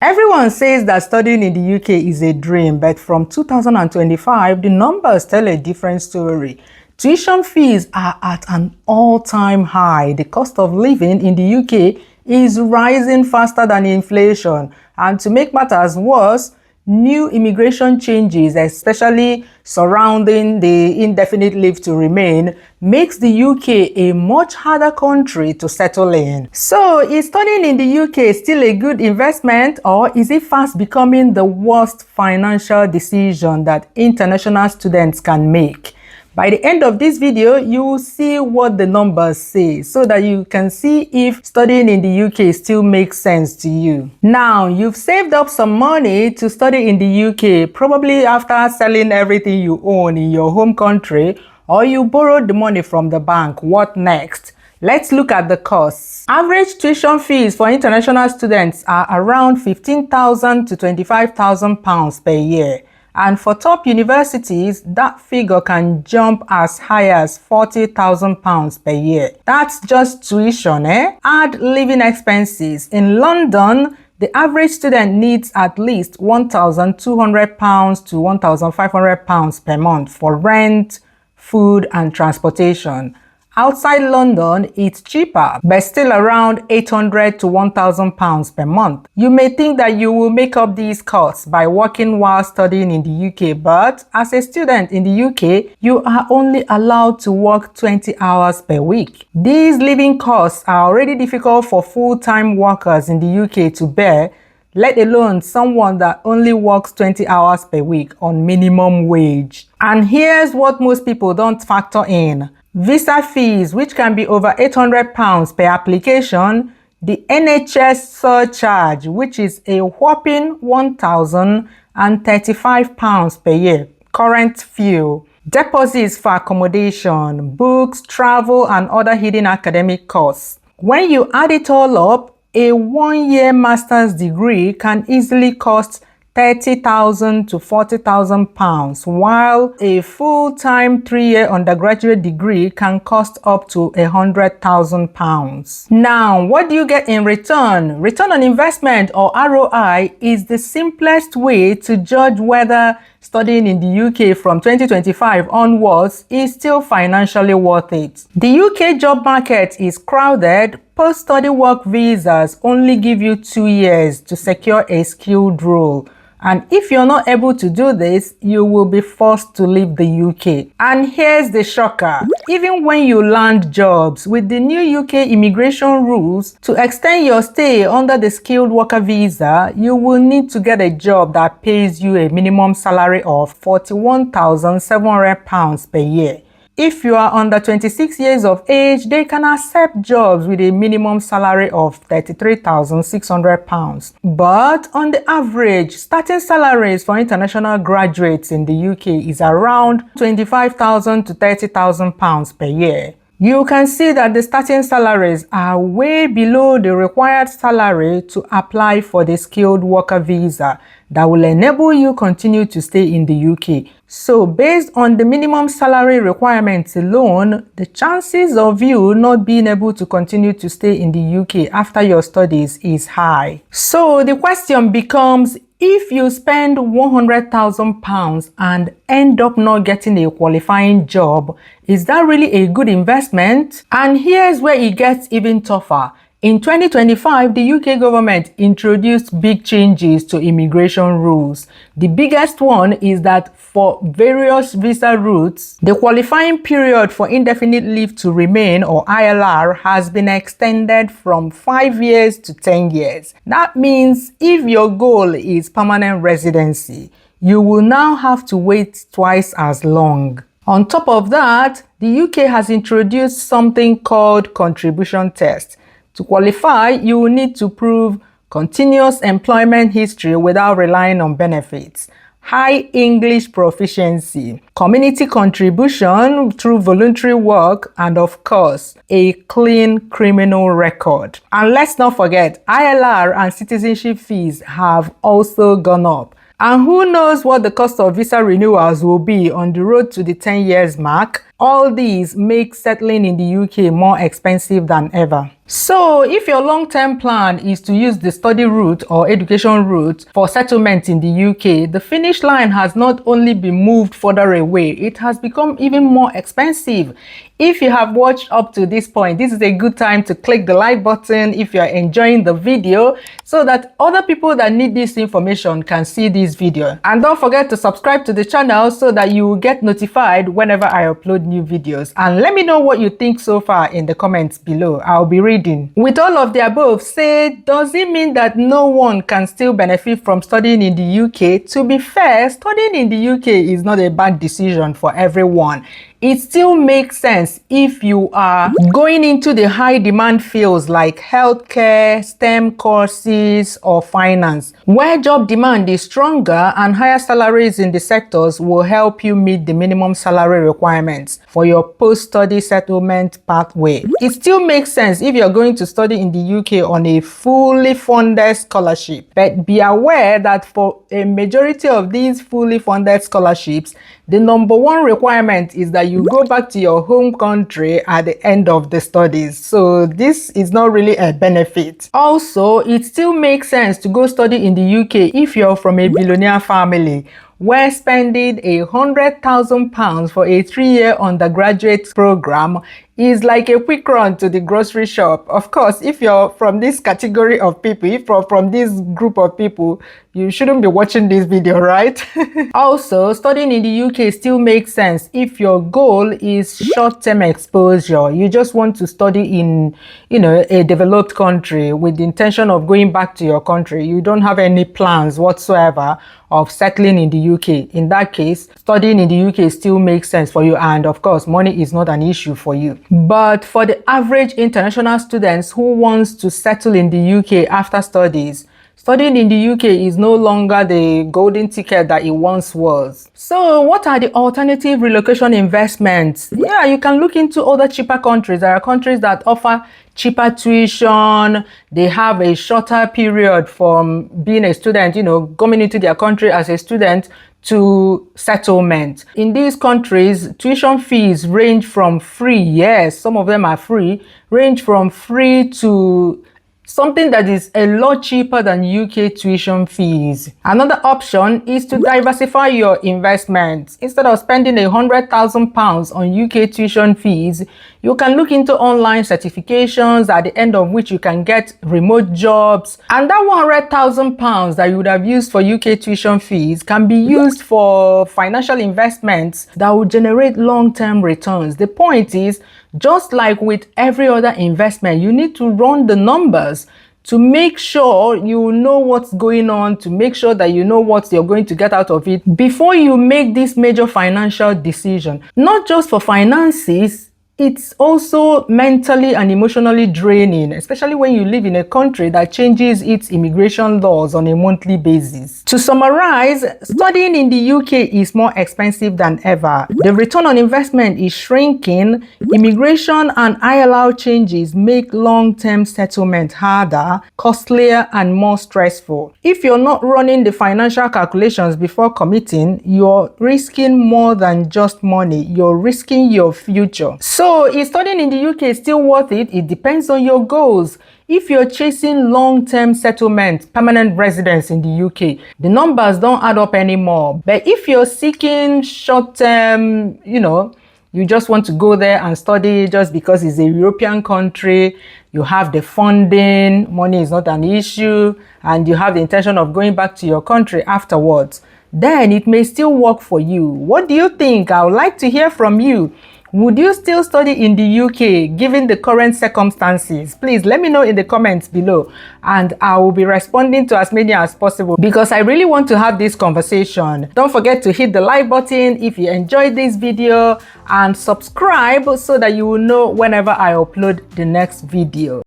Everyone says that studying in the UK is a dream, but from 2025, the numbers tell a different story. Tuition fees are at an all-time high. The cost of living in the UK is rising faster than inflation. And to make matters worse, new immigration changes, especially surrounding the indefinite leave to remain, makes the UK a much harder country to settle in. So, is studying in the UK still a good investment, or is it fast becoming the worst financial decision that international students can make? By the end of this video, you will see what the numbers say so that you can see if studying in the UK still makes sense to you. Now, you've saved up some money to study in the UK, probably after selling everything you own in your home country, or you borrowed the money from the bank. What next? Let's look at the costs. Average tuition fees for international students are around £15,000 to £25,000 per year. And for top universities, that figure can jump as high as £40,000 per year. That's just tuition, eh? Add living expenses. In London, the average student needs at least £1,200 to £1,500 per month for rent, food, and transportation. Outside London, it's cheaper, but still around £800 to £1,000 per month. You may think that you will make up these costs by working while studying in the UK, but as a student in the UK, you are only allowed to work 20 hours per week. These living costs are already difficult for full-time workers in the UK to bear, let alone someone that only works 20 hours per week on minimum wage. And here's what most people don't factor in. Visa fees, which can be over £800 per application, the NHS surcharge, which is a whopping £1,035 per year, current fuel, deposits for accommodation, books, travel, and other hidden academic costs. When you add it all up, a one-year master's degree can easily cost £30,000 to £40,000, while a full-time 3-year undergraduate degree can cost up to £100,000. Now, what do you get in return? Return on investment, or ROI, is the simplest way to judge whether studying in the UK from 2025 onwards is still financially worth it. The UK job market is crowded. Post-study work visas only give you 2 years to secure a skilled role. And if you're not able to do this, you will be forced to leave the UK. And here's the shocker. Even when you land jobs, with the new UK immigration rules, to extend your stay under the skilled worker visa, you will need to get a job that pays you a minimum salary of £41,700 per year. If you are under 26 years of age, they can accept jobs with a minimum salary of £33,600. But on the average, starting salaries for international graduates in the UK is around £25,000 to £30,000 per year. You can see that the starting salaries are way below the required salary to apply for the skilled worker visa that will enable you continue to stay in the UK. So based on the minimum salary requirements alone, the chances of you not being able to continue to stay in the UK after your studies is high. So the question becomes, if you spend £100,000 and end up not getting a qualifying job, is that really a good investment? And here's where it gets even tougher. In 2025, the UK government introduced big changes to immigration rules. The biggest one is that for various visa routes, the qualifying period for indefinite leave to remain, or ILR, has been extended from 5 years to 10 years. That means if your goal is permanent residency, you will now have to wait twice as long. On top of that, the UK has introduced something called contribution test. To qualify, you will need to prove continuous employment history without relying on benefits, high English proficiency, community contribution through voluntary work, and of course, a clean criminal record. And let's not forget, ILR and citizenship fees have also gone up. And who knows what the cost of visa renewals will be on the road to the 10 years mark? All these make settling in the UK more expensive than ever. So if your long-term plan is to use the study route or education route for settlement in the UK, the finish line has not only been moved further away, it has become even more expensive. If you have watched up to this point, this is a good time to click the like button if you are enjoying the video so that other people that need this information can see this video. And don't forget to subscribe to the channel so that you will get notified whenever I upload new videos. And let me know what you think so far in the comments below. I'll be reading. With all of the above said, does it mean that no one can still benefit from studying in the UK? To be fair, studying in the UK is not a bad decision for everyone. It still makes sense if you are going into the high demand fields like healthcare, STEM courses, or finance, where job demand is stronger and higher salaries in the sectors will help you meet the minimum salary requirements for your post-study settlement pathway. It still makes sense if you're going to study in the UK on a fully funded scholarship, but be aware that for a majority of these fully funded scholarships, the number one requirement is that you go back to your home country at the end of the studies. So this is not really a benefit. Also, it still makes sense to go study in the UK if you're from a billionaire family, where spending £100,000 for a 3-year undergraduate program is like a quick run to the grocery shop. Of course, if you're from this category of people, if you're from this group of people, you shouldn't be watching this video, right? Also, studying in the UK still makes sense if your goal is short-term exposure. You just want to study in, a developed country with the intention of going back to your country. You don't have any plans whatsoever of settling in the UK. In that case, studying in the UK still makes sense for you, and of course, money is not an issue for you. But for the average international students who wants to settle in the UK after studies, studying in the UK is no longer the golden ticket that it once was. So what are the alternative relocation investments? Yeah, you can look into other cheaper countries. There are countries that offer cheaper tuition. They have a shorter period from being a student, coming into their country as a student to settlement. In these countries, tuition fees range from free, yes, some of them are free, range from free to something that is a lot cheaper than UK tuition fees. Another option is to diversify your investments. Instead of spending £100,000 on UK tuition fees, you can look into online certifications at the end of which you can get remote jobs. And that £100,000 that you would have used for UK tuition fees can be used for financial investments that will generate long-term returns. The point is, just like with every other investment, you need to run the numbers to make sure you know what's going on, to make sure that you know what you're going to get out of it before you make this major financial decision. Not just for finances, it's also mentally and emotionally draining, especially when you live in a country that changes its immigration laws on a monthly basis. To summarize, studying in the UK is more expensive than ever. The return on investment is shrinking. Immigration and ILR changes make long-term settlement harder, costlier, and more stressful. If you're not running the financial calculations before committing, you're risking more than just money. You're risking your future. So, is studying in the UK still worth it? It depends on your goals. If you're chasing long-term settlement, permanent residence in the UK, the numbers don't add up anymore. But if you're seeking short-term, you just want to go there and study just because it's a European country, you have the funding, money is not an issue, and you have the intention of going back to your country afterwards, then it may still work for you. What do you think? I would like to hear from you. Would you still study in the UK given the current circumstances? Please let me know in the comments below, and I will be responding to as many as possible because I really want to have this conversation. Don't forget to hit the like button if you enjoyed this video and subscribe so that you will know whenever I upload the next video.